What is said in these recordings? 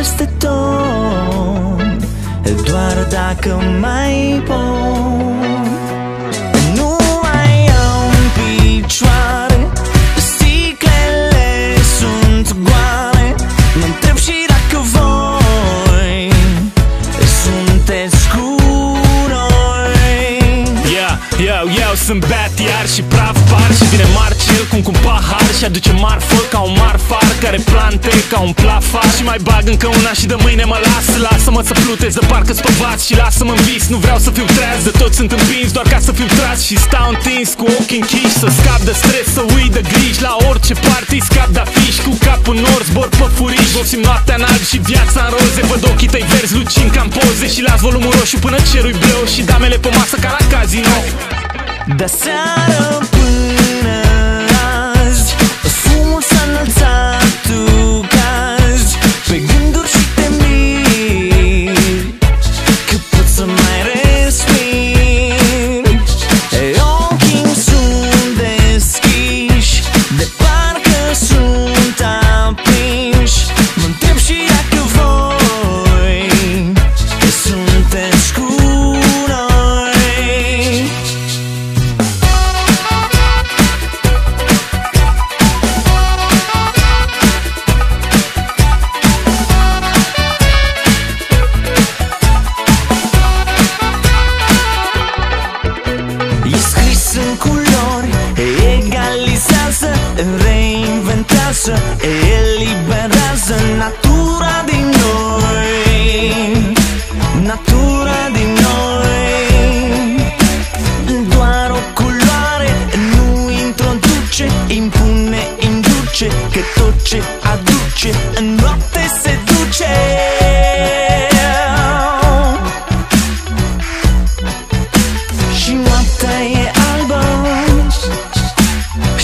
peste tot, doar dacă mai pot. Nu mai am picioare, sticlele sunt goale. Mă întreb și dacă voi sunteți cu noi. Eu sunt beat iar și praf par și vine Marcel cu un pahar și aduce marfă ca un marfar care plante ca un plafar. Și mai bag încă una și de mâine mă lasă-mă să plutez de parcă spăvați și lasă-mă în vis. Nu vreau să fiu treaz, de toți sunt împins doar ca să fiu tras și stau întins cu ochii închiși, să scap de stres, să uit de griji. La orice party scap de afiș, cu capul în nor zbor pe furiș. Vopsim noaptea în alb și viața în roze, văd ochii tăi verzi lucind ca în poze și las volumul roșu până cerul-i bleu și damele pe masă ca la casino. De seară până azi, fumul s-a înălțat, tu cazi pe gânduri și te miri că pot să mai respiri. Ochii sunt deschiși, de parcă sunt aprinși. Mă întreb și dacă voi sunteți cu în culori, egalizează, reinventează, eliberează natura din noi, natura din noi. Doar o culoare nu introduce, impune, induce, că tot ce aduce în noapte se duce. Și noaptea e albă,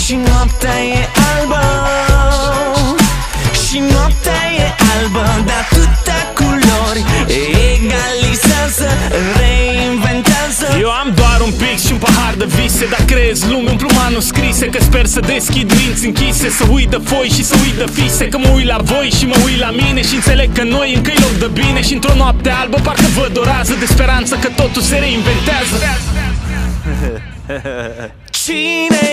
și noaptea e albă, și noaptea e albă de atâtea culori, egalizează, reinventează. Eu am doar un pic și un pahar de vise, dar creez lume umplu manuscrise, că sper să deschid minți închise, să uit de foi și să uit de fise, că mă uit la voi și mă uit la mine și înțeleg că noi încă-i loc de bine. Și într-o noapte albă parcă văd o rază de speranță că totul se reinventează. Cine